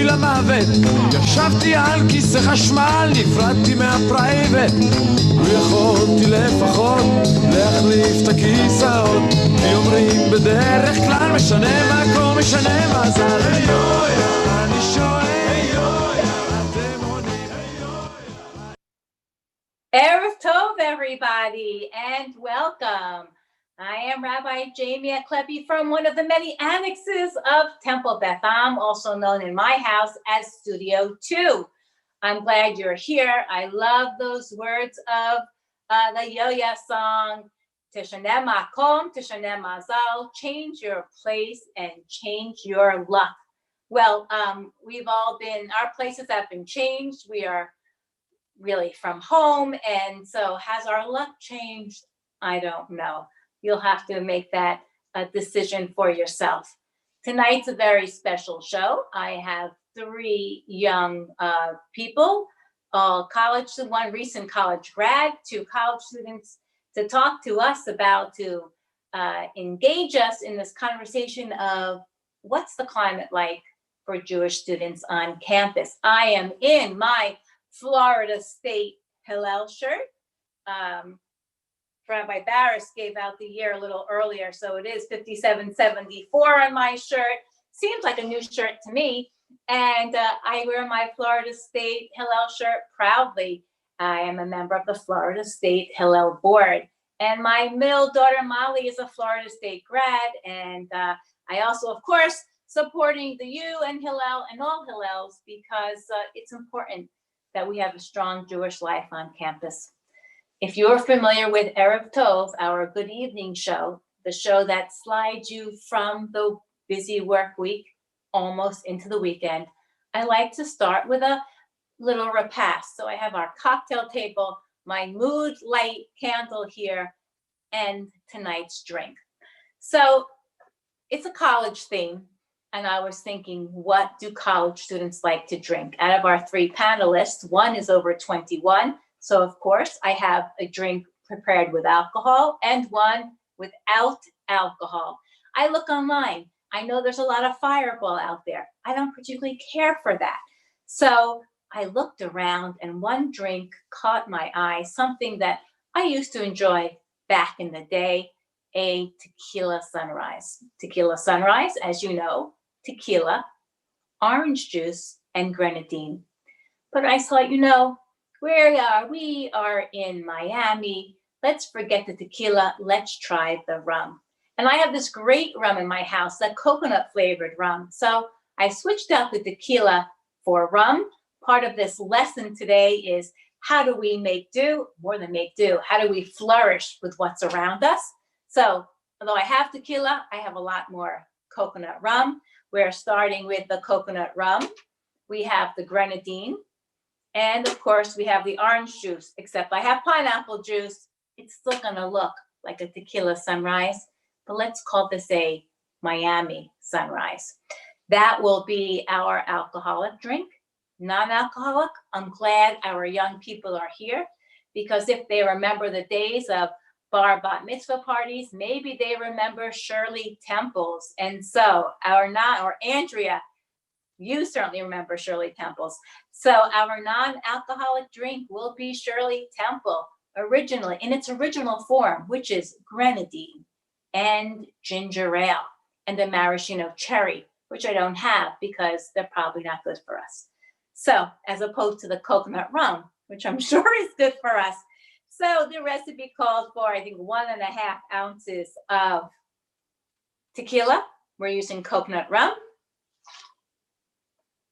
אותי למוות. ישבתי על כיסא חשמל, נפרדתי מהפרייבט. לו יכולתי לפחות להחליף את הכיסאות, כי אומרים בדרך כלל משנה מקום, משנה מזל. אני שואל, אתם עונים? Erev Tov, everybody, and welcome. I am Rabbi Aklepi from one of the many annexes of Temple Beth, also known in my house as Studio 2. I'm glad you're here. I love those words of the Yo-Ya song, Tishanem Makom, Tishanem Mazal, change your place and change your luck. Well, we've all been, our places have been changed. We are really from home, and so has our luck changed? I don't know. You'll have to make that a decision for yourself. Tonight's a very special show. I have three young people, college, one recent college grad, two college students, to talk to us about, to engage us in this conversation of what's the climate like for Jewish students on campus. I am in my Florida State Hillel shirt. Rabbi Barris gave out the year a little earlier, so it is 5774 on my shirt. Seems like a new shirt to me. And I wear my Florida State Hillel shirt proudly. I am a member of the Florida State Hillel board. And my middle daughter, Molly, is a Florida State grad. And I also, of course, supporting the U and Hillel and all Hillels, because it's important that we have a strong Jewish life on campus. If you're familiar with Erev Tov, our Good Evening show, the show that slides you from the busy work week almost into the weekend, I like to start with a little repast. So I have our cocktail table, my mood light candle here, and tonight's drink. So it's a college theme, and I was thinking, what do college students like to drink? Out of our three panelists, one is over 21. So of course I have a drink prepared with alcohol and one without alcohol. I look online. I know there's a lot of Fireball out there. I don't particularly care for that. So I looked around and one drink caught my eye, something that I used to enjoy back in the day, a tequila sunrise. Tequila sunrise, as you know, tequila, orange juice, and grenadine. But I thought, we are in Miami. Let's forget the tequila. Let's try the rum. And I have this great rum in my house, that coconut flavored rum. So I switched out the tequila for rum. Part of this lesson today is, how do we make do? More than make do. How do we flourish with what's around us? So although I have tequila, I have a lot more coconut rum. We're starting with the coconut rum. We have the grenadine. And of course, we have the orange juice, except I have pineapple juice. It's still gonna look like a tequila sunrise, but let's call this a Miami sunrise. That will be our alcoholic drink. Non-alcoholic, I'm glad our young people are here, because if they remember the days of bar bat mitzvah parties, maybe they remember Shirley Temples. And so Andrea, you certainly remember Shirley Temples. So our non-alcoholic drink will be Shirley Temple, originally in its original form, which is grenadine and ginger ale and a maraschino cherry, which I don't have because they're probably not good for us. So as opposed to the coconut rum, which I'm sure is good for us. So the recipe called for, I think, 1.5 ounces of tequila. We're using coconut rum.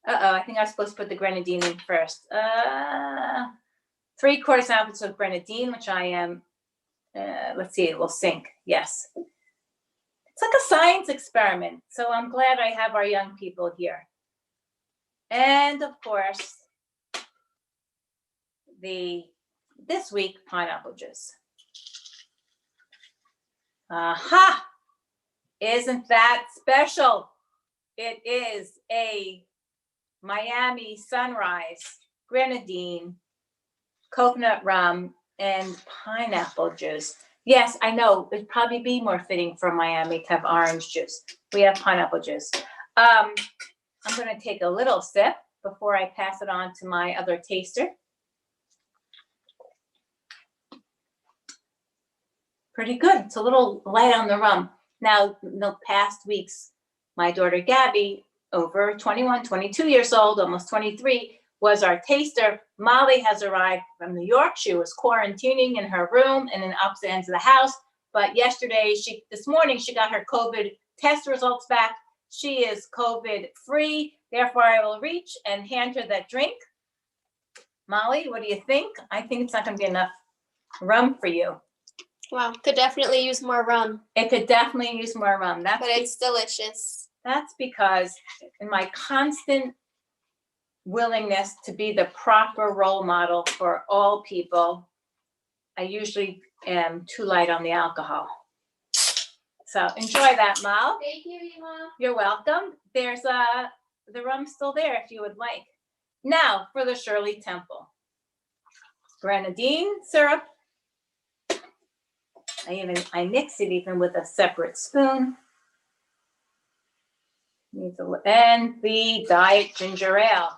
I think I was supposed to put the grenadine in first. 3/4 ounces of grenadine, which I am, let's see, it will sink. Yes. It's like a science experiment. So I'm glad I have our young people here. And of course, this week, pineapple juice. Aha! Isn't that special? It is a Miami sunrise, grenadine, coconut rum, and pineapple juice. Yes, I know, it'd probably be more fitting for Miami to have orange juice. We have pineapple juice. I'm going to take a little sip before I pass it on to my other taster. Pretty good. It's a little light on the rum. Now, in the past weeks, my daughter Gabby, over 21, 22 years old, almost 23, was our taster. Molly has arrived from New York. She was quarantining in her room and in opposite ends of the house. But this morning, she got her COVID test results back. She is COVID free. Therefore, I will reach and hand her that drink. Molly, what do you think? I think it's not going to be enough rum for you. Wow, could definitely use more rum. It could definitely use more rum. But it's delicious. That's because in my constant willingness to be the proper role model for all people, I usually am too light on the alcohol. So enjoy that, Mal. Thank you, Ima. You're welcome. There's the rum's still there if you would like. Now for the Shirley Temple. Grenadine syrup. I mix it even with a separate spoon. And the diet ginger ale.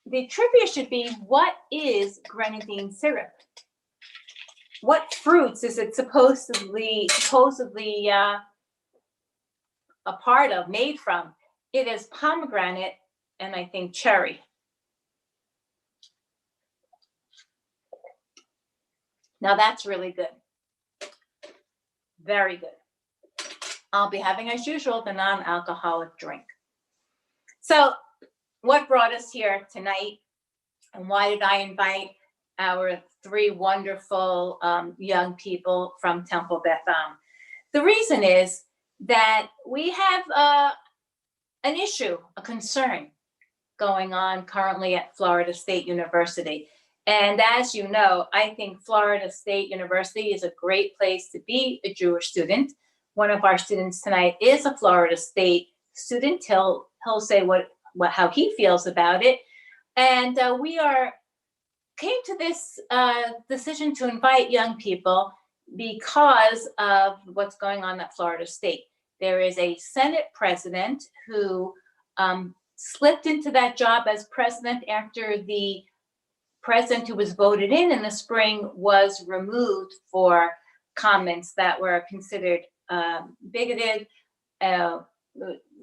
The trivia should be, what is grenadine syrup? What fruits is it supposedly a part of, made from? It is pomegranate and I think cherry. Now that's really good. Very good. I'll be having, as usual, the non-alcoholic drink. So what brought us here tonight, and why did I invite our three wonderful young people from Temple Beth? The reason is that we have an issue, a concern going on currently at Florida State University. And as you know, I think Florida State University is a great place to be a Jewish student. One of our students tonight is a Florida State student. He'll say how he feels about it. And we came to this decision to invite young people because of what's going on at Florida State. There is a Senate president who slipped into that job as president after the president who was voted in the spring was removed for comments that were considered bigoted,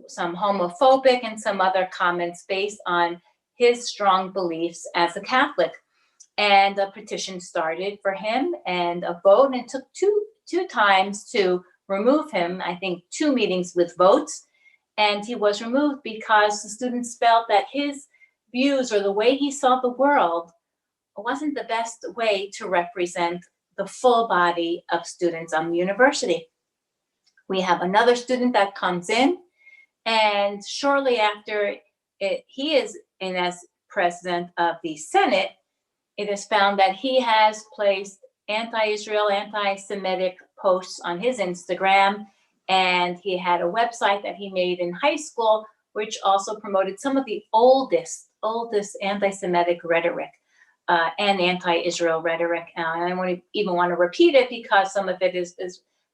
some homophobic, and some other comments based on his strong beliefs as a Catholic. And a petition started for him and a vote, and it took two times to remove him, I think 2 meetings with votes. And he was removed because the students felt that his views or the way he saw the world wasn't the best way to represent the full body of students on the university. We have another student that comes in, and shortly after he is in as president of the Senate, it is found that he has placed anti-Israel, anti-Semitic posts on his Instagram, and he had a website that he made in high school, which also promoted some of the oldest anti-Semitic rhetoric. And anti-Israel rhetoric. And I don't even want to repeat it because some of it is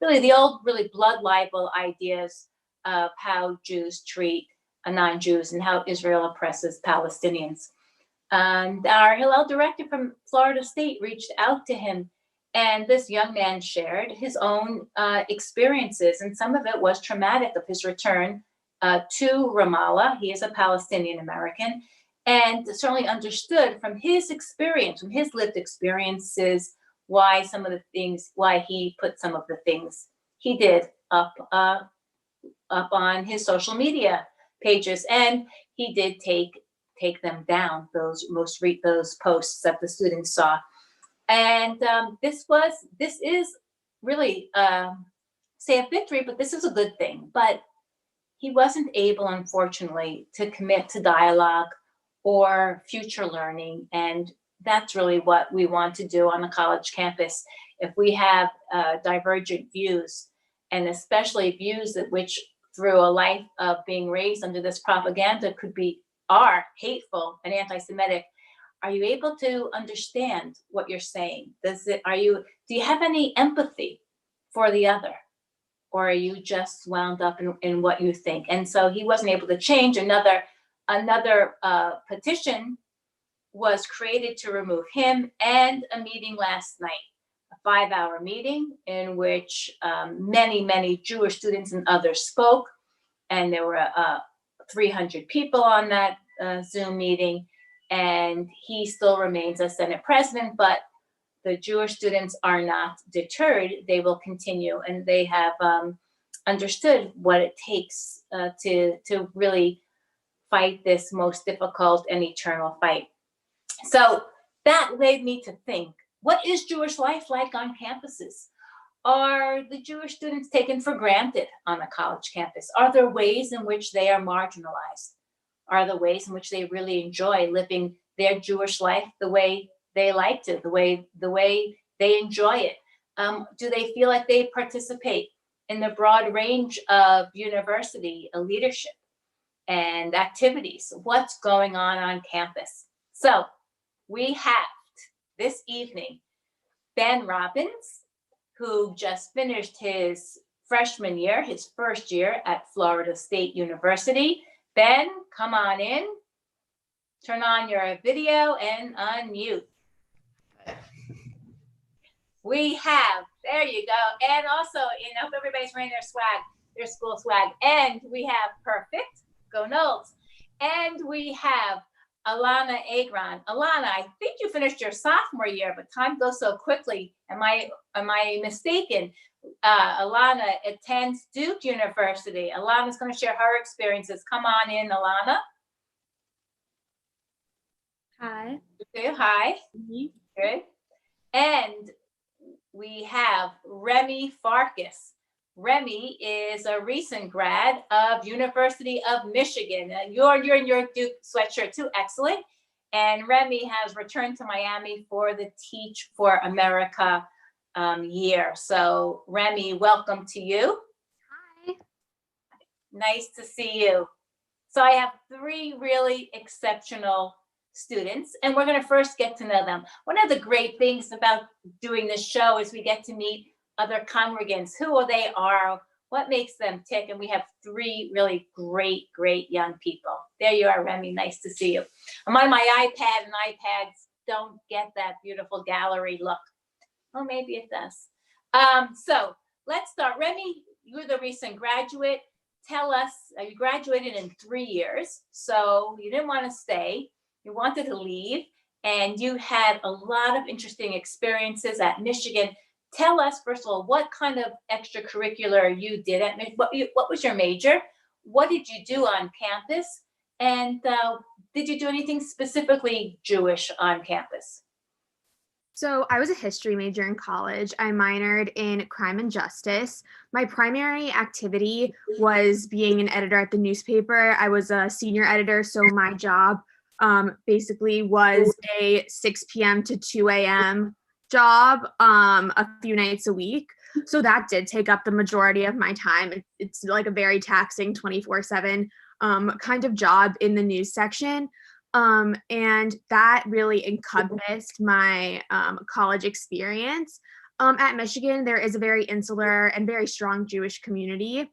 really the old, really blood libel ideas of how Jews treat non-Jews and how Israel oppresses Palestinians. And our Hillel director from Florida State reached out to him, and this young man shared his own experiences, and some of it was traumatic of his return to Ramallah. He is a Palestinian American, and certainly understood from his experience, from his lived experiences, why he put some of the things he did up on his social media pages, and he did take them down, those posts that the students saw. And this is really say a victory, but this is a good thing. But he wasn't able, unfortunately, to commit to dialogue or future learning. And that's really what we want to do on a college campus. If we have divergent views, and especially views that which through a life of being raised under this propaganda are hateful and anti-Semitic, are you able to understand what you're saying? Do you have any empathy for the other? or are you just wound up in what you think? And so he wasn't able to change. Another petition was created to remove him, and a meeting last night, a 5-hour meeting in which many Jewish students and others spoke. And there were 300 people on that Zoom meeting. And he still remains a Senate president, but the Jewish students are not deterred. They will continue, and they have understood what it takes to really fight this most difficult and eternal fight. So that led me to think, what is Jewish life like on campuses? Are the Jewish students taken for granted on a college campus? Are there ways in which they are marginalized? Are there ways in which they really enjoy living their Jewish life the way they like to, the way they enjoy it? Do they feel like they participate in the broad range of university leadership and activities? What's going on campus? So we have this evening Ben Robbins, who just finished his freshman year, his first year at Florida State University. Ben, come on in, turn on your video and unmute. We have, there you go. And also, I hope everybody's wearing their swag, their school swag. And we have Perfect, go Knowles. And we have Alana Agron. Alana, I think you finished your sophomore year, but time goes so quickly. Am I mistaken? Alana attends Duke University. Alana's going to share her experiences. Come on in, Alana. Hi. Okay, hi. Mm-hmm. Good. And we have Remy Farkas. Remy is a recent grad of University of Michigan. You're in your Duke sweatshirt too, excellent. And Remy has returned to Miami for the Teach for America year. So Remy, welcome to you. Hi. Nice to see you. So I have 3 really exceptional students, and we're going to first get to know them. One of the great things about doing this show is we get to meet other congregants, who they are, what makes them tick, and we have 3 really great young people. There you are, Remy, nice to see you. I'm on my iPad, and iPads don't get that beautiful gallery look. Oh, maybe it does. So let's start. Remy, you're the recent graduate. Tell us, you graduated in 3 years, so you didn't want to stay. You wanted to leave, and you had a lot of interesting experiences at Michigan. Tell us, first of all, what kind of extracurricular you did at Michigan. What was your major? What did you do on campus? And did you do anything specifically Jewish on campus? So I was a history major in college. I minored in crime and justice. My primary activity was being an editor at the newspaper. I was a senior editor, so my job basically was a 6 p.m. to 2 a.m. job a few nights a week. So that did take up the majority of my time. It's like a very taxing 24/7 kind of job in the news section. And that really encompassed my college experience. At Michigan, there is a very insular and very strong Jewish community.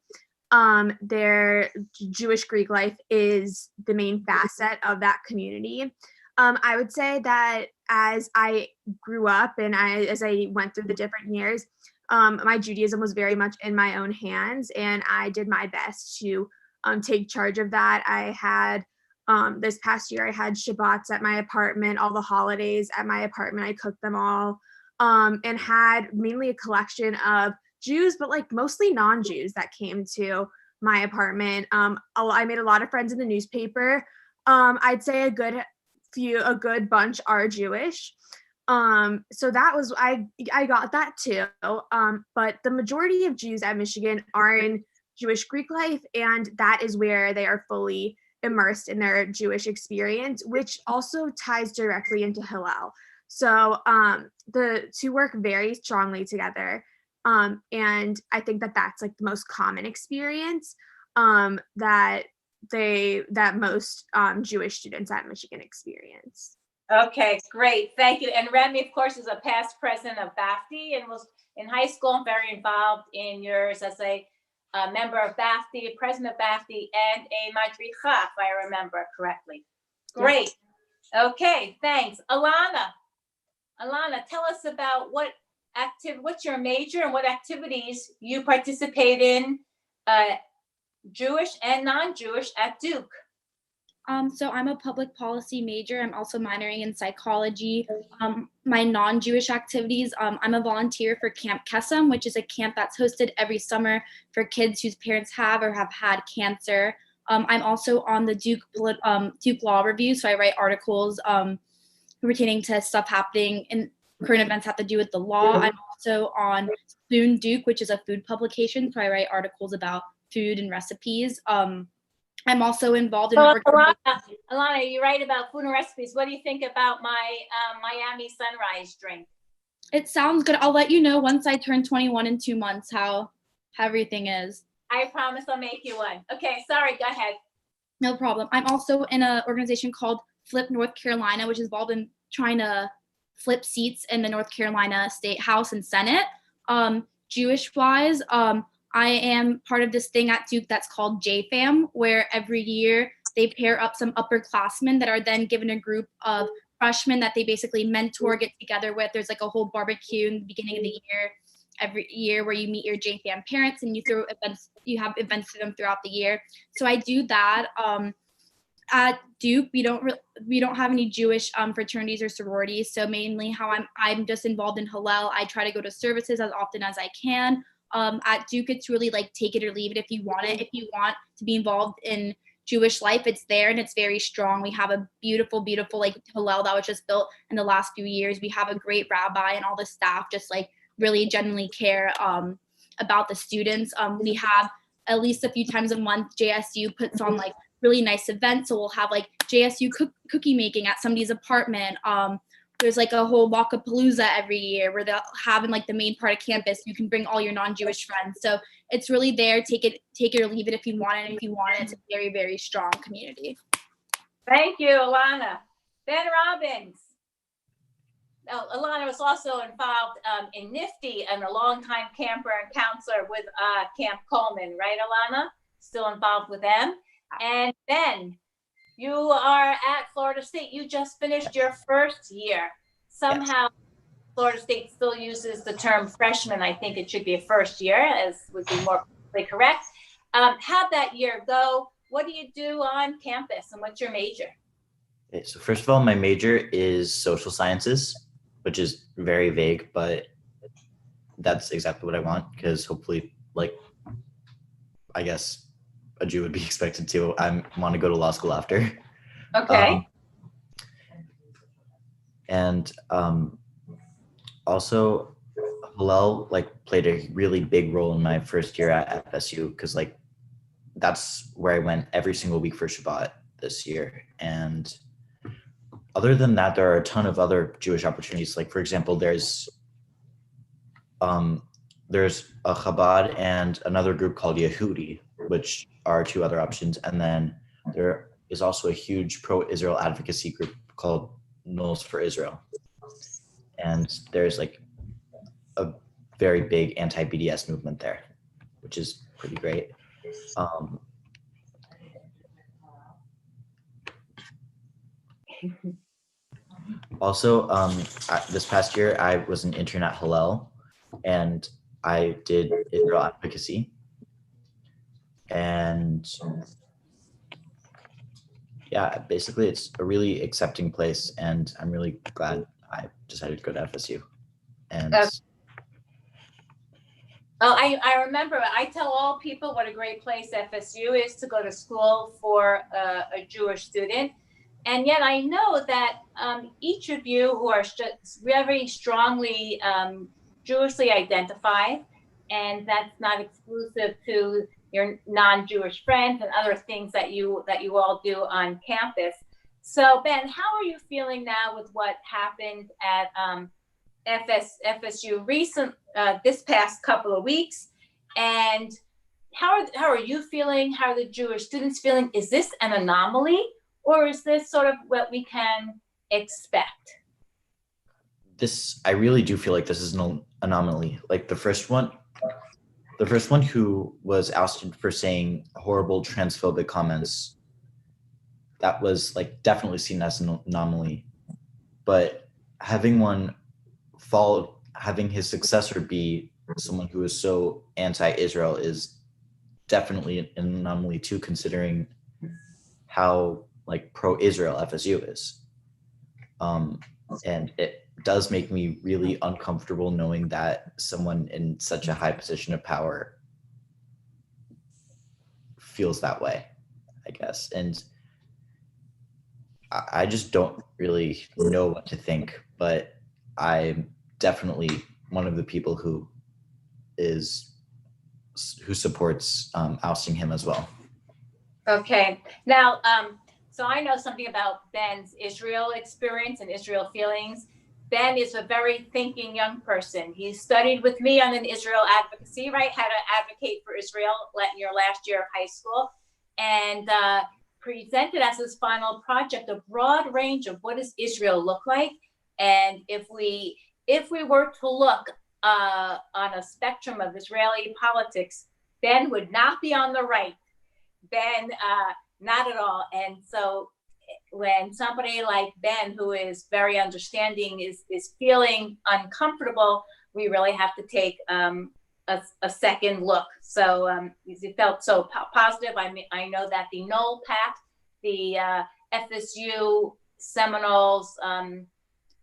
Their Jewish Greek life is the main facet of that community. I would say that as I grew up and as I went through the different years, my Judaism was very much in my own hands, and I did my best to take charge of that. I had this past year, I had Shabbats at my apartment, all the holidays at my apartment. I cooked them all, and had mainly a collection of Jews, but like mostly non-Jews that came to my apartment. I made a lot of friends in the newspaper. I'd say a good bunch are Jewish. So that was, I got that too. But the majority of Jews at Michigan are in Jewish Greek life, and that is where they are fully immersed in their Jewish experience, which also ties directly into Hillel. So the 2 work very strongly together. And I think that that's like the most common experience that most Jewish students at Michigan experience. Okay, great. Thank you. And Remy, of course, is a past president of BAFTI and was in high school and very involved in yours as a member of BAFTI, president of BAFTI, and a madricha, if I remember correctly. Great. Okay, thanks. Alana, tell us about what's your major and what activities you participate in, Jewish and non-Jewish at Duke. So I'm a public policy major. I'm also minoring in psychology. My non-Jewish activities, I'm a volunteer for Camp Kesem, which is a camp that's hosted every summer for kids whose parents have or have had cancer. I'm also on the Duke Law Review, so I write articles pertaining to stuff happening in current events have to do with the law. I'm also on Spoon Duke, which is a food publication, so I write articles about food and recipes. I'm also involved in. Alana, you write about food and recipes. What do you think about my Miami Sunrise drink? It sounds good. I'll let you know once I turn 21 in 2 months how everything is. I promise I'll make you one. Okay, sorry, go ahead. No problem. I'm also in an organization called Flip North Carolina, which is involved in trying to flip seats in the North Carolina State House and Senate. Jewish-wise, I am part of this thing at Duke that's called JFAM, where every year they pair up some upperclassmen that are then given a group of freshmen that they basically mentor, get together with. There's like a whole barbecue in the beginning of the year, every year, where you meet your JFAM parents and you have events for them throughout the year. So I do that. At Duke, we don't have any Jewish fraternities or sororities. So mainly how I'm just involved in Hillel. I try to go to services as often as I can. At Duke, it's really like take it or leave it if you want it. If you want to be involved in Jewish life, it's there and it's very strong. We have a beautiful, beautiful like Hillel that was just built in the last few years. We have a great rabbi and all the staff just like really genuinely care about the students. We have at least a few times a month, JSU puts on like really nice events. So we'll have like JSU cookie making at somebody's apartment. There's like a whole Walkapalooza every year where they'll have in like the main part of campus. You can bring all your non-Jewish friends. So it's really there. Take it or leave it if you want it. And if you want it, it's a very, very strong community. Thank you, Alana. Ben Robbins. Now, Alana was also involved in NIFTY and a longtime camper and counselor with Camp Coleman, right, Alana? Still involved with them. And Ben, you are at Florida State. You just finished your first year. Somehow, yes. Florida State still uses the term freshman. I think it should be a first year, as would be more correct. How'd that year go? What do you do on campus, and what's your major? Okay, so first of all, my major is social sciences, which is very vague, but that's exactly what I want, because hopefully, like, I guess a Jew would be expected to. I want to go to law school after. Okay. And also, Hillel played a really big role in my first year at FSU, because that's where I went every single week for Shabbat this year. And other than that, there are a ton of other Jewish opportunities. Like, for example, there's a Chabad and another group called Yehudi, which are two other options. And then there is also a huge pro-Israel advocacy group called Knowles for Israel. And there's a very big anti-BDS movement there, which is pretty great. Also, this past year, I was an intern at Hillel, and I did Israel advocacy. And yeah, basically it's a really accepting place, and I'm really glad I decided to go to FSU. And I remember, I tell all people what a great place FSU is to go to school for a Jewish student. And yet I know that each of you who are very strongly Jewishly identified, and that's not exclusive to your non-Jewish friends and other things that you all do on campus. So Ben, how are you feeling now with what happened at FSU this past couple of weeks? And how are you feeling? How are the Jewish students feeling? Is this an anomaly, or is this sort of what we can expect? I really do feel like this is an anomaly. Like the first one who was ousted for saying horrible transphobic comments, that was like definitely seen as an anomaly. But having his successor be someone who is so anti-Israel is definitely an anomaly too, considering how like pro-Israel FSU is. And it does make me really uncomfortable knowing that someone in such a high position of power feels that way, I guess. And I just don't really know what to think, but I'm definitely one of the people who supports ousting him as well. Okay, now, so I know something about Ben's Israel experience and Israel feelings. Ben is a very thinking young person. He studied with me on an Israel advocacy, right? How to advocate for Israel in your last year of high school, and presented as his final project a broad range of what does Israel look like. And if we were to look on a spectrum of Israeli politics, Ben would not be on the right. Ben, not at all. And so when somebody like Ben, who is very understanding, is feeling uncomfortable, we really have to take a second look. So it felt so positive. I know that the Knoll Pact, the FSU Seminoles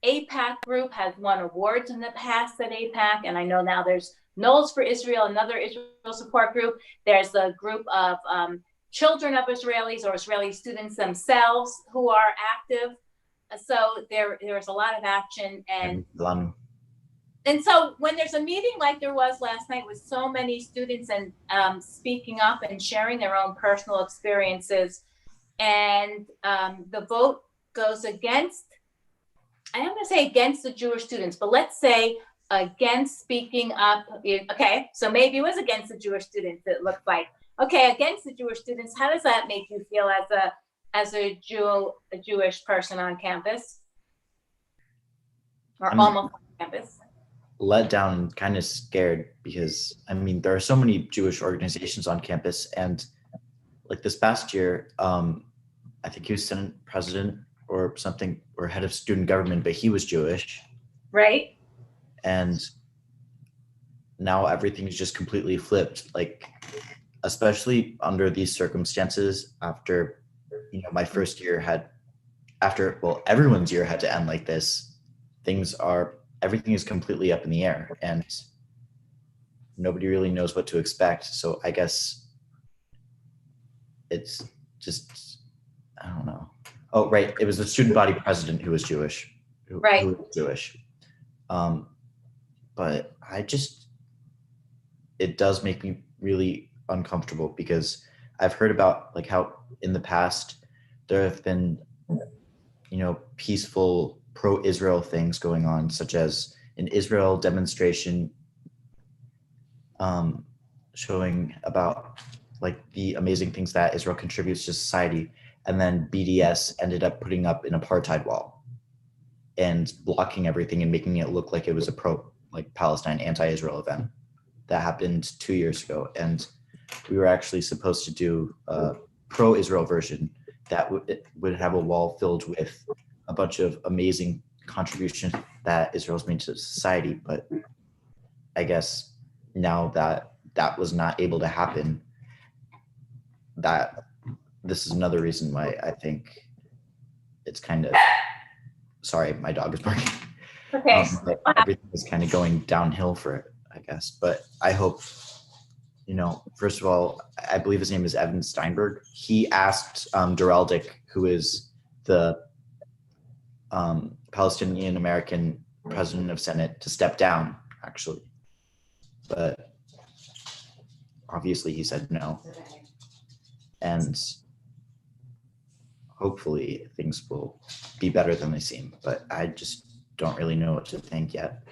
APAC group has won awards in the past at APAC, and I know now there's Knowles for Israel, another Israel support group. There's the group of children of Israelis or Israeli students themselves who are active. So there's a lot of action, and so when there's a meeting like there was last night with so many students and speaking up and sharing their own personal experiences, and the vote goes against, I'm going to say against the Jewish students, but let's say against speaking up. Okay, so maybe it was against the Jewish students, it looked like. Okay, against the Jewish students, how does that make you feel as a Jewish person on campus? Or almost on campus? Let down and kind of scared, because I mean there are so many Jewish organizations on campus, and like this past year, I think he was Senate president or something, or head of student government, but he was Jewish. Right. And now everything is just completely flipped, like especially under these circumstances after, my first year everyone's year had to end like this. Everything is completely up in the air, and nobody really knows what to expect. So I guess it's just, I don't know. Oh, right. It was the student body president who was Jewish. Right. Who was Jewish. But it does make me really uncomfortable, because I've heard about like how in the past there have been, peaceful pro-Israel things going on, such as an Israel demonstration showing about like the amazing things that Israel contributes to society. And then BDS ended up putting up an apartheid wall and blocking everything and making it look like it was a Palestine anti-Israel event that happened 2 years ago. And we were actually supposed to do a pro-Israel version that would have a wall filled with a bunch of amazing contributions that Israel's made to society. But I guess now that was not able to happen, that this is another reason why I think it's kind of, sorry, my dog is barking. Okay. Everything is kind of going downhill for it, I guess. But I hope, first of all, I believe his name is Evan Steinberg. He asked Duraldic, who is the Palestinian American president of Senate, to step down, actually. But obviously he said no. And hopefully things will be better than they seem, but I just don't really know what to think yet.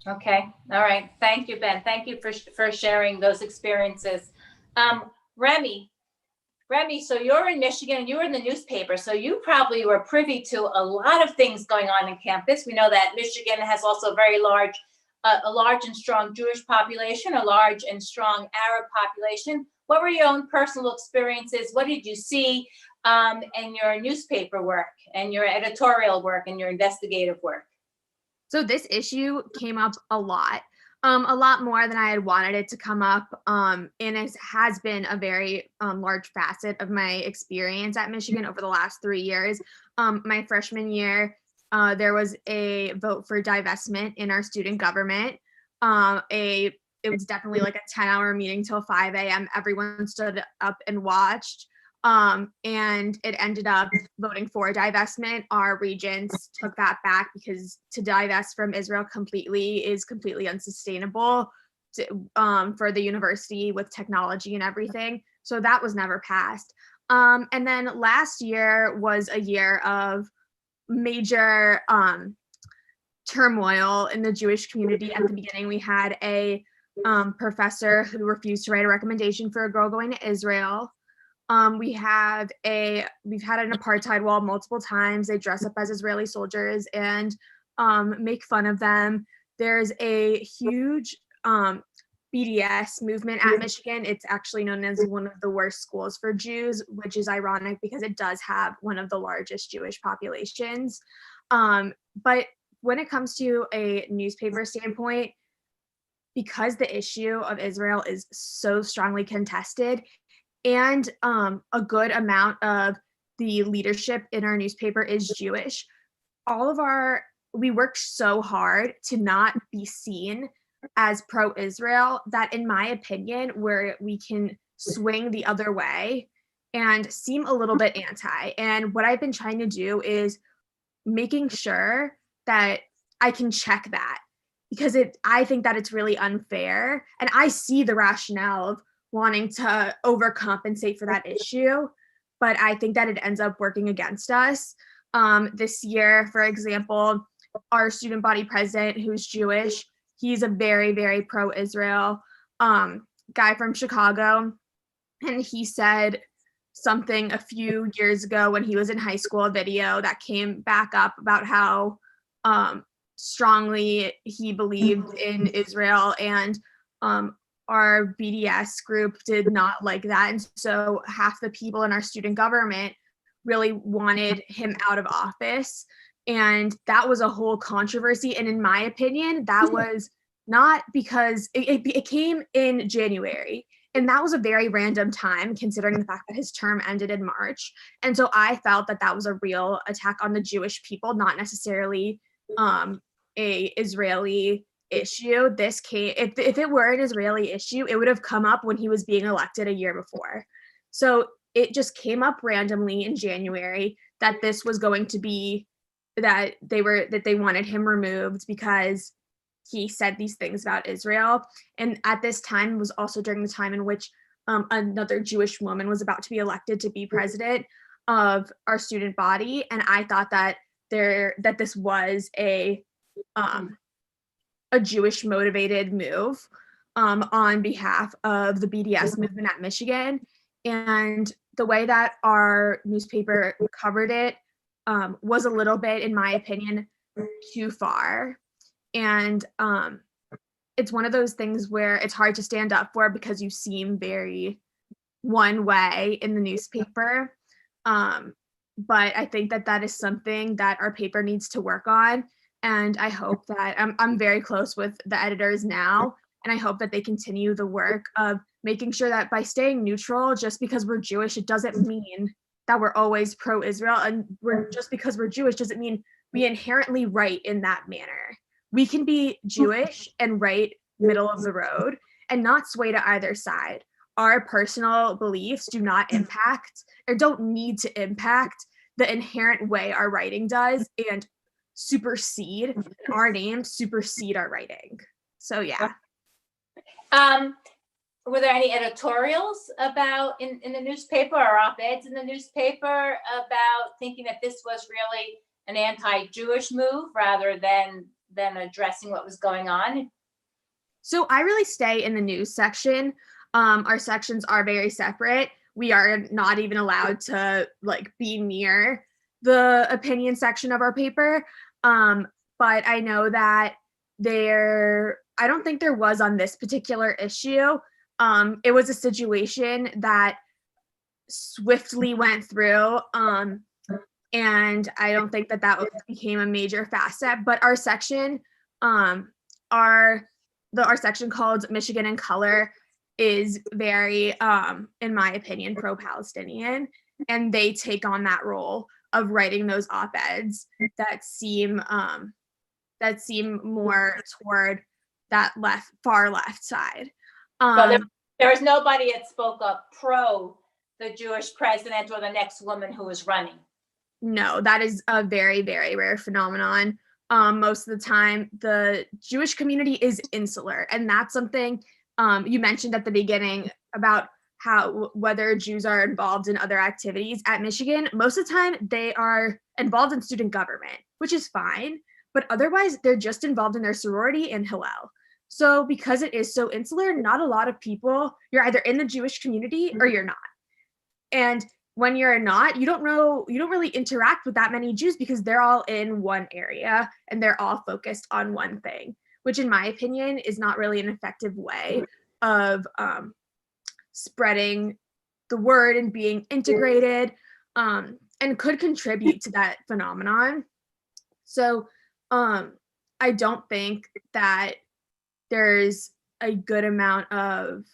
Okay. All right. Thank you, Ben. Thank you for sharing those experiences. Remy, Remy, so you're in Michigan, you were in the newspaper, so you probably were privy to a lot of things going on in campus. We know that Michigan has also a large and strong Jewish population, a large and strong Arab population. What were your own personal experiences? What did you see in your newspaper work and your editorial work and your investigative work? So this issue came up a lot more than I had wanted it to come up. And it has been a very large facet of my experience at Michigan over the last 3 years. My freshman year, there was a vote for divestment in our student government. It was definitely like a 10-hour meeting till 5 a.m. Everyone stood up and watched. And it ended up voting for divestment. Our regents took that back because to divest from Israel is completely unsustainable for the university with technology and everything. So that was never passed. And then last year was a year of major turmoil in the Jewish community. At the beginning, we had a professor who refused to write a recommendation for a girl going to Israel. We've had an apartheid wall multiple times. They dress up as Israeli soldiers and make fun of them. There's a huge BDS movement at Michigan. It's actually known as one of the worst schools for Jews, which is ironic because it does have one of the largest Jewish populations. But when it comes to a newspaper standpoint, because the issue of Israel is so strongly contested, and a good amount of the leadership in our newspaper is Jewish, we worked so hard to not be seen as pro-Israel that, in my opinion, where we can swing the other way and seem a little bit anti. And what I've been trying to do is making sure that I can check that, because I think that it's really unfair. And I see the rationale of wanting to overcompensate for that issue, but I think that it ends up working against us. This year, for example, our student body president, who's Jewish, he's a very, very pro-Israel guy from Chicago. And he said something a few years ago when he was in high school, a video that came back up about how strongly he believed in Israel, and our BDS group did not like that. And so half the people in our student government really wanted him out of office. And that was a whole controversy. And in my opinion, that was not because it came in January. And that was a very random time, considering the fact that his term ended in March. And so I felt that that was a real attack on the Jewish people, not necessarily a Israeli issue. If it were an Israeli issue, it would have come up when he was being elected a year before. So it just came up randomly in January that this was going to be that they wanted him removed because he said these things about Israel. And at this time was also during the time in which another Jewish woman was about to be elected to be president of our student body. And I thought that this was a Jewish motivated move on behalf of the BDS movement at Michigan. And the way that our newspaper covered it was a little bit, in my opinion, too far. And it's one of those things where it's hard to stand up for because you seem very one way in the newspaper. But I think that is something that our paper needs to work on. And I hope that I'm very close with the editors now, and I hope that they continue the work of making sure that by staying neutral, just because we're Jewish, it doesn't mean that we're always pro-Israel. And just because we're Jewish doesn't mean we inherently write in that manner. We can be Jewish and write middle of the road and not sway to either side. Our personal beliefs do not impact or don't need to impact the inherent way our writing does, and our names supersede our writing. So yeah. Were there any editorials about in the newspaper or op-eds in the newspaper about thinking that this was really an anti-Jewish move rather than addressing what was going on? So I really stay in the news section. Our sections are very separate. we are not even allowed to like be near the opinion section of our paper. But I know that I don't think there was on this particular issue. It was a situation that swiftly went through. And I don't think that became a major facet, but our section, our section called Michigan in Color is very, in my opinion, pro-Palestinian, and they take on that role of writing those op-eds that seem more toward that far left side. So there was nobody that spoke up pro the Jewish president or the next woman who was running. No, that is a very, very rare phenomenon. Most of the time, the Jewish community is insular, and that's something you mentioned at the beginning about whether Jews are involved in other activities at Michigan. Most of the time, they are involved in student government, which is fine, but otherwise, they're just involved in their sorority and Hillel. So because it is so insular, not a lot of people, you're either in the Jewish community or you're not. And when you're not, you don't really interact with that many Jews because they're all in one area and they're all focused on one thing, which in my opinion is not really an effective way of spreading the word and being integrated, and could contribute to that phenomenon. So I don't think that there's a good amount of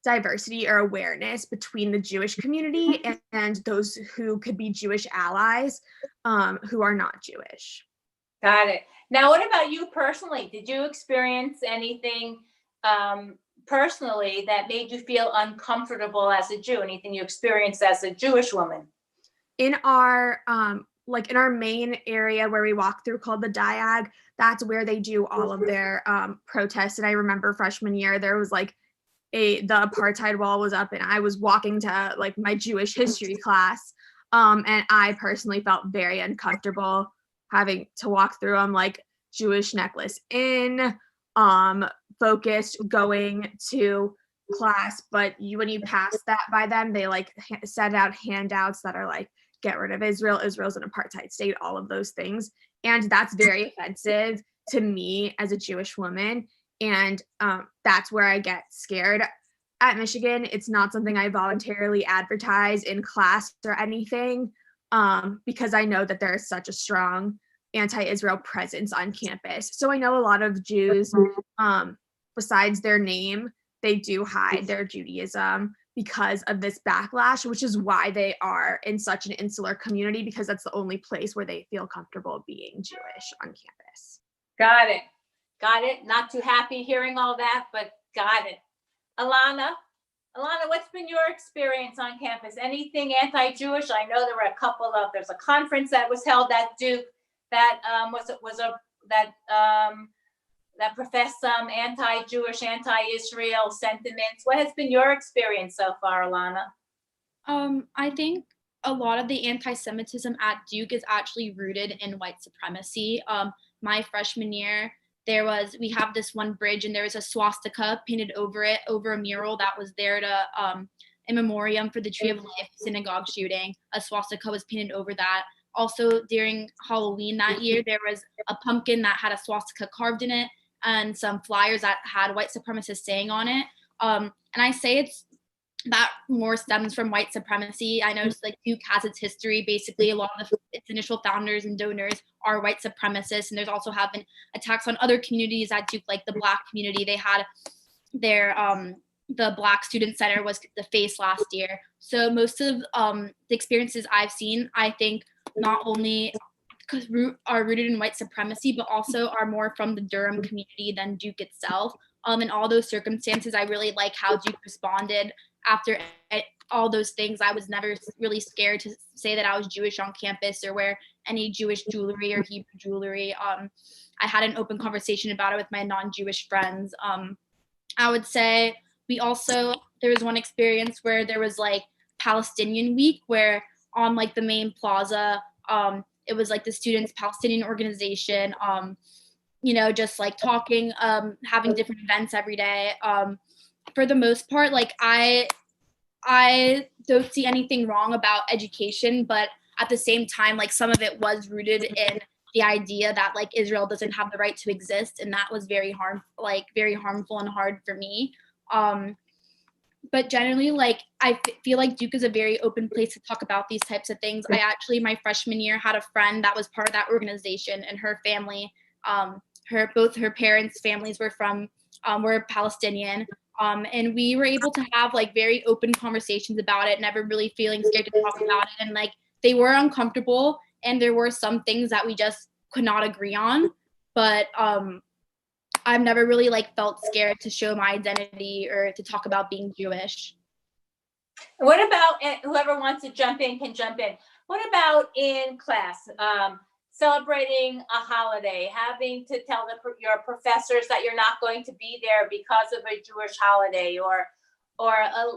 diversity or awareness between the Jewish community and those who could be Jewish allies, who are not Jewish. Got it. Now, what about you personally? Did you experience anything personally that made you feel uncomfortable as a Jew? Anything you experienced as a Jewish woman? In our in our main area where we walk through called the Diag, that's where they do all of their protests. And I remember freshman year, there was like the apartheid wall was up and I was walking to like my Jewish history class. And I personally felt very uncomfortable having to walk through them, like Jewish necklace in, focused going to class. But when you pass that by them, they like send out handouts that are like, get rid of Israel, Israel's an apartheid state, all of those things. And that's very offensive to me as a Jewish woman. And that's where I get scared. At Michigan, it's not something I voluntarily advertise in class or anything, because I know that there is such a strong anti-Israel presence on campus. So I know a lot of Jews, besides their name, they do hide their Judaism because of this backlash, which is why they are in such an insular community, because that's the only place where they feel comfortable being Jewish on campus. Got it. Got it. Not too happy hearing all that, but got it. Alana, what's been your experience on campus? Anything anti-Jewish? I know there were there's a conference that was held at Duke that that professed some anti-Jewish, anti-Israel sentiments. What has been your experience so far, Alana? I think a lot of the anti-Semitism at Duke is actually rooted in white supremacy. My freshman year, we have this one bridge and there was a swastika painted over it, over a mural that was there to, in memoriam for the Tree of Life synagogue shooting. A swastika was painted over that. Also during Halloween that year, there was a pumpkin that had a swastika carved in it and some flyers that had white supremacist saying on it. And I say that more stems from white supremacy. I know like Duke has its history. Basically, a lot of its initial founders and donors are white supremacists, and there's also have been attacks on other communities at Duke, like the Black community. They had their the Black Student Center was the face last year. So most of the experiences I've seen, I think, not only are rooted in white supremacy, but also are more from the Durham community than Duke itself. In all those circumstances, I really like how Duke responded. After all those things, I was never really scared to say that I was Jewish on campus or wear any Jewish jewelry or Hebrew jewelry. I had an open conversation about it with my non-Jewish friends. I would say there was one experience where there was like Palestinian week, where on like the main plaza, it was like the students' Palestinian organization, just like talking, having different events every day. For the most part, like I don't see anything wrong about education, but at the same time, like some of it was rooted in the idea that like Israel doesn't have the right to exist, and that was very harmful and hard for me. But generally, like feel like Duke is a very open place to talk about these types of things. I actually, my freshman year, had a friend that was part of that organization, and her family, both her parents' families were Palestinian. And we were able to have like very open conversations about it, never really feeling scared to talk about it. And like they were uncomfortable, and there were some things that we just could not agree on. But I've never really like felt scared to show my identity or to talk about being Jewish. What about, and whoever wants to jump in can jump in. What about in class? Celebrating a holiday, having to tell your professors that you're not going to be there because of a Jewish holiday, or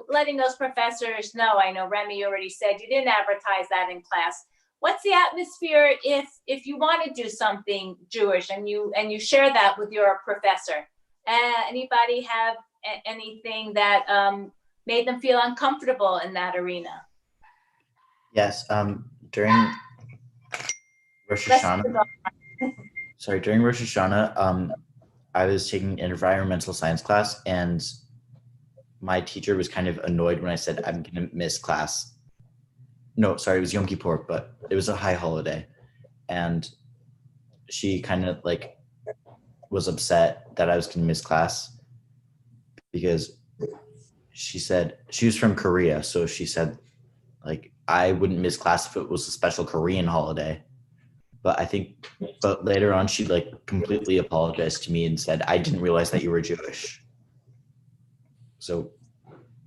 letting those professors know. I know Remy already said you didn't advertise that in class. What's the atmosphere if you want to do something Jewish and you share that with your professor? Anybody have anything that made them feel uncomfortable in that arena? Yes, during Rosh Hashanah. During Rosh Hashanah, I was taking an environmental science class, and my teacher was kind of annoyed when I said I'm going to miss class. No, sorry, it was Yom Kippur, but it was a high holiday, and she kind of like was upset that I was going to miss class because she said she was from Korea, so she said like I wouldn't miss class if it was a special Korean holiday. But later on, she like completely apologized to me and said, I didn't realize that you were Jewish. So,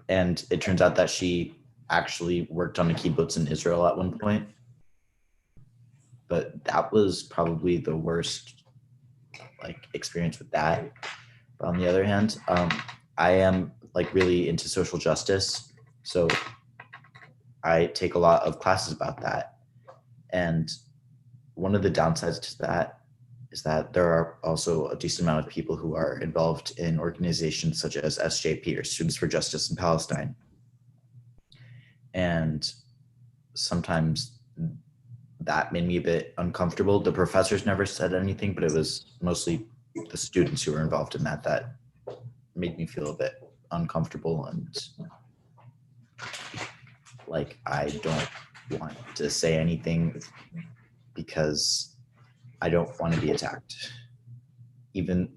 and it turns out that she actually worked on a kibbutz in Israel at one point. But that was probably the worst like experience with that. But on the other hand, I am like really into social justice. So I take a lot of classes about that. And one of the downsides to that is that there are also a decent amount of people who are involved in organizations such as SJP, or Students for Justice in Palestine. And sometimes that made me a bit uncomfortable. The professors never said anything, but it was mostly the students who were involved in that made me feel a bit uncomfortable, and like I don't want to say anything because I don't want to be attacked. Even,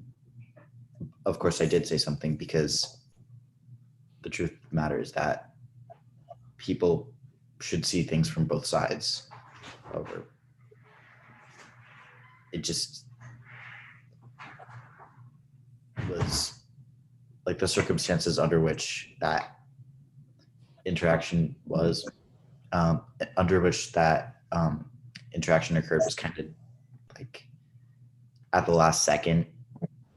of course, I did say something because the truth of the matter is that people should see things from both sides. However, it just was like the circumstances under which that interaction was, interaction occurred was kind of like at the last second,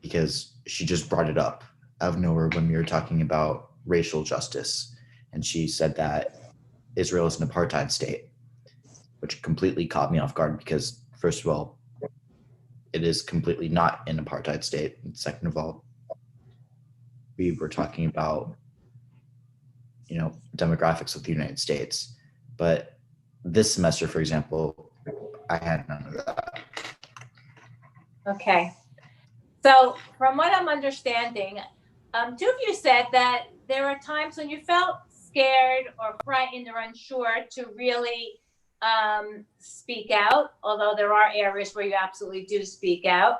because she just brought it up out of nowhere when we were talking about racial justice. And she said that Israel is an apartheid state, which completely caught me off guard because, first of all, it is completely not an apartheid state. And second of all, we were talking about, demographics of the United States. But this semester, for example, I had none of that. Okay. So from what I'm understanding, two of you said that there were times when you felt scared or frightened or unsure to really speak out, although there are areas where you absolutely do speak out.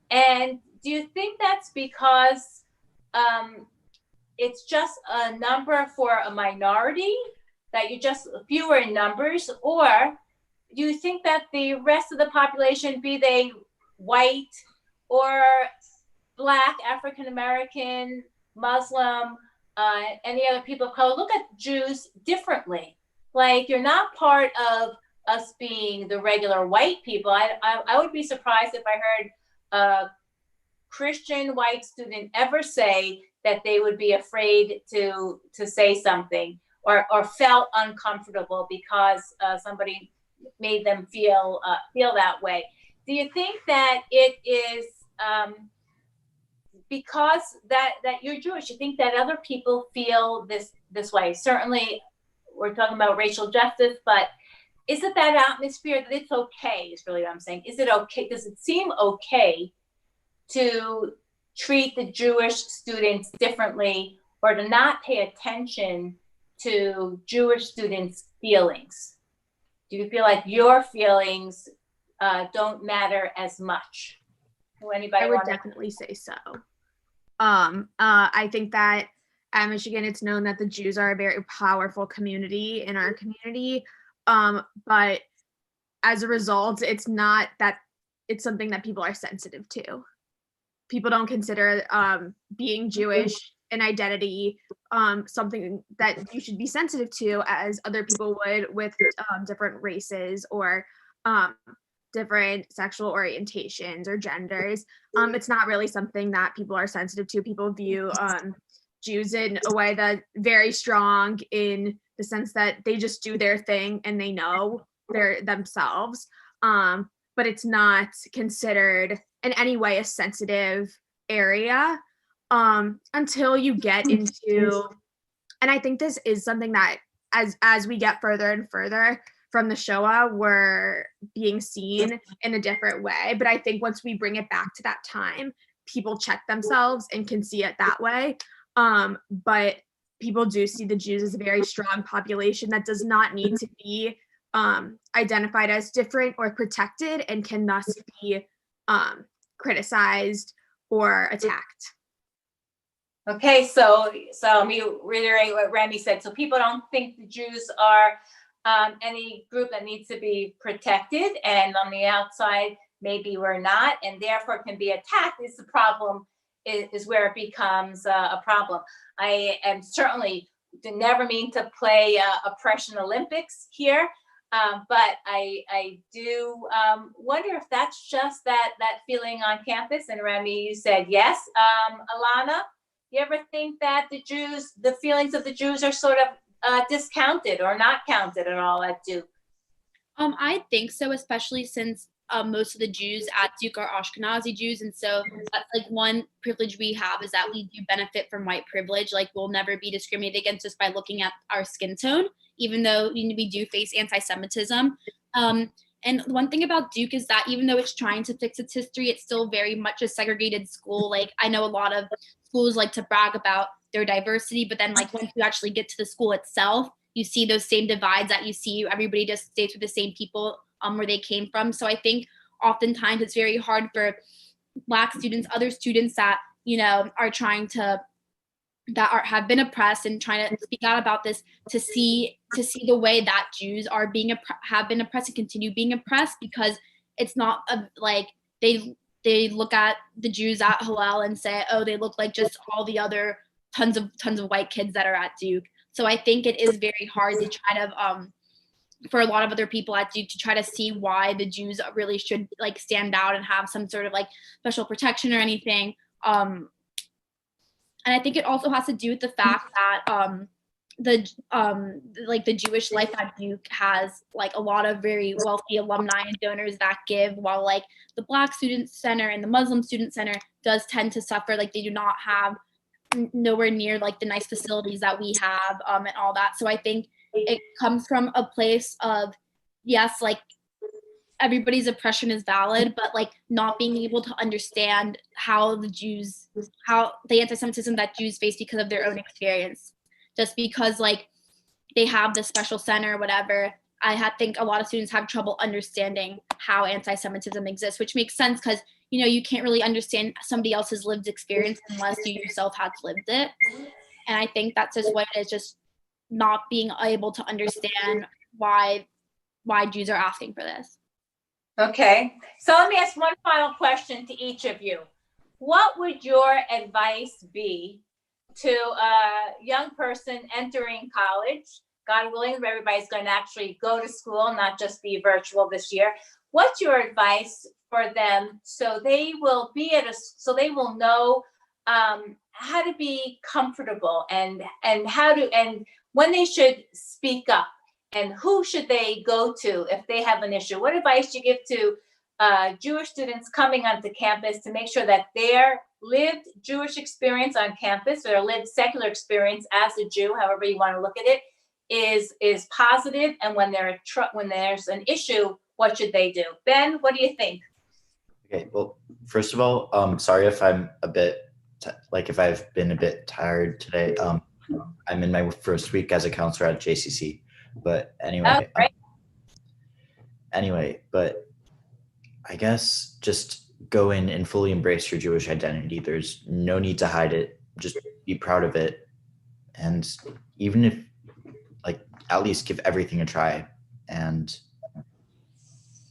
And do you think that's because it's just a number for a minority, that you're just fewer in numbers, or do you think that the rest of the population, be they white or Black, African American, Muslim, any other people of color, look at Jews differently? Like, you're not part of us being the regular white people. I would be surprised if I heard a Christian white student ever say that they would be afraid to say something or felt uncomfortable because somebody made them feel that way. Do you think that it is because that you're Jewish, you think that other people feel this way. Certainly, we're talking about racial justice, but is it that atmosphere that it's okay? Is really what I'm saying. Is it okay? Does it seem okay to treat the Jewish students differently, or to not pay attention to Jewish students' feelings? Do you feel like your feelings don't matter as much? Anybody I would want definitely say so. I think that at Michigan, it's known that the Jews are a very powerful community in our community. But as a result, it's not that it's something that people are sensitive to. People don't consider being Jewish an identity, something that you should be sensitive to as other people would with different races or different sexual orientations or genders. It's not really something that people are sensitive to. People view Jews in a way that's very strong, in the sense that they just do their thing and they know they're themselves. But it's not considered in any way a sensitive area until you get into, and I think this is something that as we get further and further from the Shoah, we're being seen in a different way. But I think once we bring it back to that time, people check themselves and can see it that way. But people do see the Jews as a very strong population that does not need to be identified as different or protected, and can thus be criticized or attacked. Okay, so let me reiterate what Remy said. So people don't think the Jews are any group that needs to be protected, and on the outside, maybe we're not, and therefore can be attacked. Is the problem, is where it becomes a problem. I am certainly never mean to play oppression Olympics here, but I do wonder if that's just that feeling on campus. And Remy, you said yes. Alana, you ever think that the feelings of the Jews are sort of discounted or not counted at all at Duke? I think so, especially since most of the Jews at Duke are Ashkenazi Jews, and so that's like one privilege we have, is that we do benefit from white privilege. Like, we'll never be discriminated against just by looking at our skin tone, even though we do face anti-Semitism. And one thing about Duke is that even though it's trying to fix its history, it's still very much a segregated school. Like, I know a lot of schools like to brag about their diversity, but then like once you actually get to the school itself, you see those same divides that you see. Everybody just stays with the same people where they came from. So I think oftentimes it's very hard for Black students, other students that, are trying to, have been oppressed and trying to speak out about this, to see the way that Jews are have been oppressed and continue being oppressed, because it's not like they look at the Jews at Hillel and say, oh, they look like just all the other tons of white kids that are at Duke. So I think it is very hard to try to for a lot of other people at Duke to try to see why the Jews really should like stand out and have some sort of like special protection or anything. And I think it also has to do with the fact that the Jewish life at Duke has like a lot of very wealthy alumni and donors that give, while like the Black Student Center and the Muslim Student Center does tend to suffer. Like, they do not have nowhere near like the nice facilities that we have and all that. So I think it comes from a place of, yes, like everybody's oppression is valid, but like not being able to understand how the anti-Semitism that Jews face because of their own experience. Just because like they have this special center or whatever, I think a lot of students have trouble understanding how anti-Semitism exists, which makes sense because, you can't really understand somebody else's lived experience unless you yourself have lived it. And I think that's just what it is, just not being able to understand why Jews are asking for this. Okay, so let me ask one final question to each of you. What would your advice be to a young person entering college? God willing, everybody's going to actually go to school, not just be virtual this year. What's your advice for them so they will know how to be comfortable and when they should speak up, and who should they go to if they have an issue? What advice do you give to Jewish students coming onto campus to make sure that their lived Jewish experience on campus or lived secular experience as a Jew, however you want to look at it, is positive, and when there's an issue, what should they do? Ben, what do you think? Okay, well, first of all, sorry if I'm a bit if I've been a bit tired today. I'm in my first week as a counselor at JCC, but anyway. Oh, Anyway, but I guess just go in and fully embrace your Jewish identity. There's no need to hide it. Just be proud of it, and even if at least give everything a try. And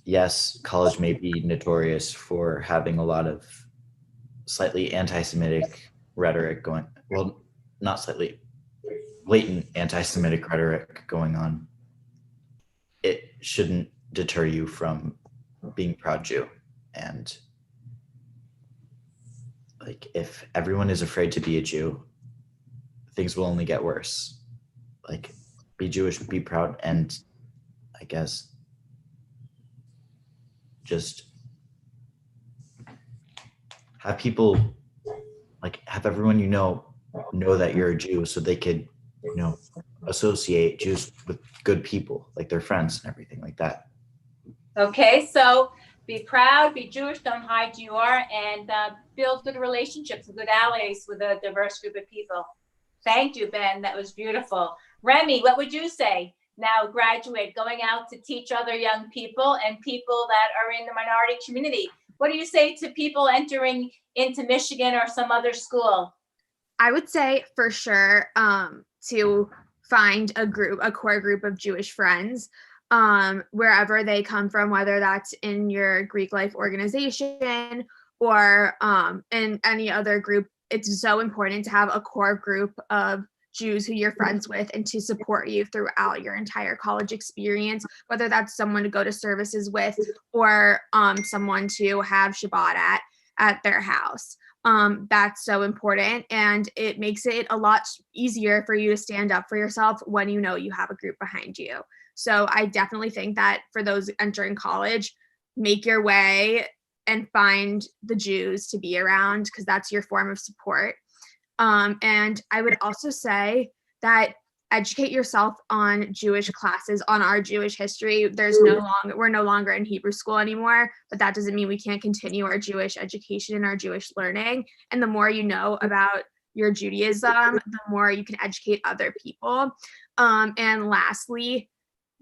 yes, college may be notorious for having a lot of slightly anti-Semitic rhetoric going, well, not slightly, blatant anti-Semitic rhetoric going on. It shouldn't deter you from being proud Jew. And if everyone is afraid to be a Jew, things will only get worse. Be Jewish, be proud, and I guess just have people, have everyone know that you're a Jew, so they could, associate Jews with good people, like their friends and everything like that. Okay, so be proud, be Jewish, don't hide who you are, and build good relationships and good allies with a diverse group of people. Thank you, Ben. That was beautiful. Remy, what would you say? Now graduate, going out to teach other young people and people that are in the minority community. What do you say to people entering into Michigan or some other school? I would say for sure to find a core group of Jewish friends wherever they come from, whether that's in your Greek life organization or in any other group. It's so important to have a core group of Jews who you're friends with and to support you throughout your entire college experience, whether that's someone to go to services with or someone to have Shabbat at their house. That's so important, and it makes it a lot easier for you to stand up for yourself when you know you have a group behind you. So I definitely think that for those entering college, make your way and find the Jews to be around, because that's your form of support. And I would also say that educate yourself on Jewish classes, on our Jewish history. We're no longer in Hebrew school anymore, but that doesn't mean we can't continue our Jewish education and our Jewish learning. And the more you know about your Judaism, the more you can educate other people. And lastly,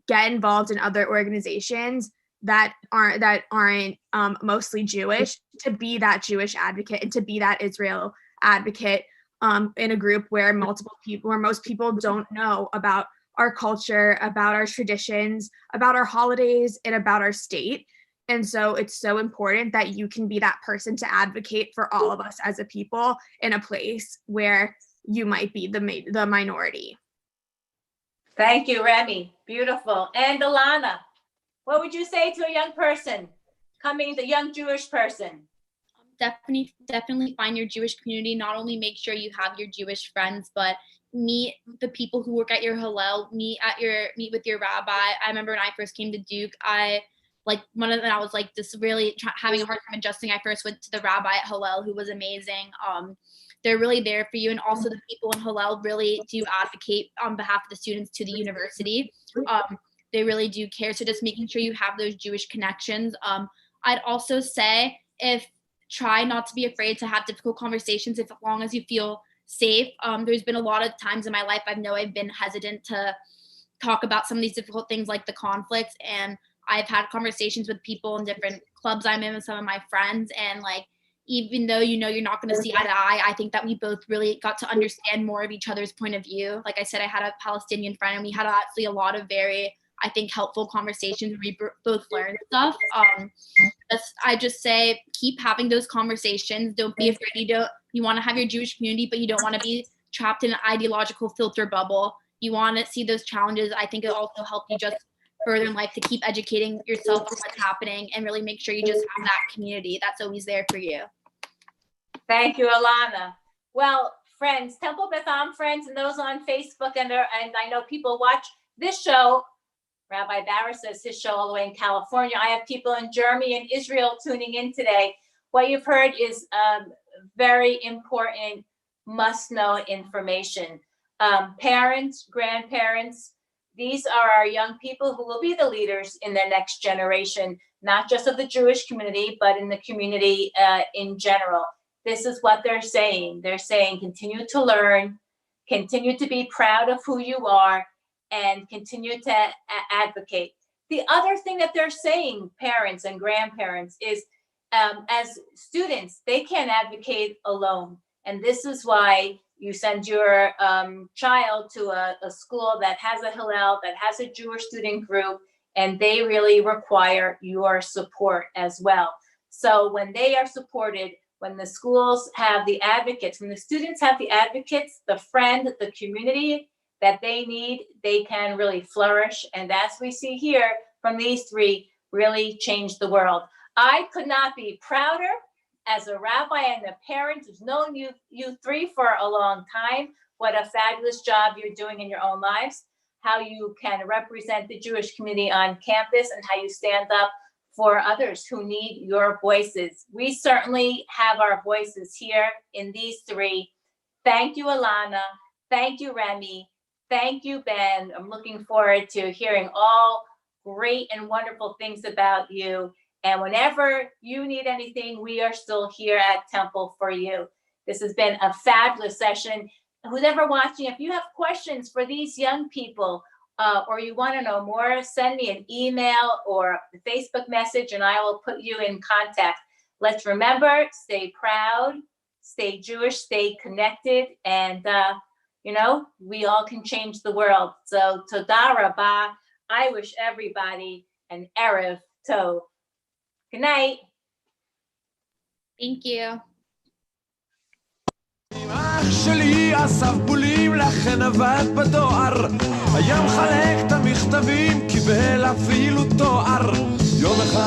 get involved in other organizations that aren't mostly Jewish, to be that Jewish advocate and to be that Israel advocate in a group where most people don't know about our culture, about our traditions, about our holidays, and about our state. And so it's so important that you can be that person to advocate for all of us as a people in a place where you might be the minority. Thank you, Remy. Beautiful. And Alana, what would you say to a young person the young Jewish person? Definitely find your Jewish community. Not only make sure you have your Jewish friends, but meet the people who work at your Hillel, meet with your rabbi. I remember when I first came to Duke, I was just really having a hard time adjusting. I first went to the rabbi at Hillel, who was amazing. They're really there for you. And also the people in Hillel really do advocate on behalf of the students to the university. They really do care. So just making sure you have those Jewish connections. I'd also say try not to be afraid to have difficult conversations as long as you feel safe. There's been a lot of times in my life I've been hesitant to talk about some of these difficult things like the conflicts. And I've had conversations with people in different clubs I'm in with some of my friends. And even though you're not going to see eye to eye, I think that we both really got to understand more of each other's point of view. Like I said, I had a Palestinian friend and we had actually a lot of very, I think, helpful conversations where we both learned stuff. I just say keep having those conversations. Don't be afraid. You want to have your Jewish community, but you don't want to be trapped in an ideological filter bubble. You want to see those challenges. I think it'll also help you just further in life to keep educating yourself on what's happening and really make sure you just have that community that's always there for you. Thank you, Alana. Well, friends, Temple Beth Am friends, and those on Facebook, and I know people watch this show. Rabbi Barra says his show all the way in California. I have people in Germany and Israel tuning in today. What you've heard is very important must-know information. Parents, grandparents, these are our young people who will be the leaders in the next generation, not just of the Jewish community, but in the community in general. This is what they're saying. They're saying, continue to learn, continue to be proud of who you are, and continue to advocate. The other thing that they're saying, parents and grandparents, is as students, they can't advocate alone. And this is why you send your child to a school that has a Hillel, that has a Jewish student group, and they really require your support as well. So when they are supported, when the schools have the advocates, when the students have the advocates, the friend, the community that they need, they can really flourish. And as we see here from these three, really change the world. I could not be prouder as a rabbi and a parent who's known you three for a long time. What a fabulous job you're doing in your own lives, how you can represent the Jewish community on campus, and how you stand up for others who need your voices. We certainly have our voices here in these three. Thank you, Alana. Thank you, Remy. Thank you, Ben. I'm looking forward to hearing all great and wonderful things about you. And whenever you need anything, we are still here at Temple for you. This has been a fabulous session. Who's ever watching, if you have questions for these young people, or you want to know more, send me an email or a Facebook message, and I will put you in contact. Let's remember, stay proud, stay Jewish, stay connected, and we all can change the world. So toda rabah. I wish everybody an Erev Tov. Good night. Thank you. אח שלי אסף בולים לכן עבד בדואר היה מחלק את המכתבים קיבל אפילו תואר יום אחד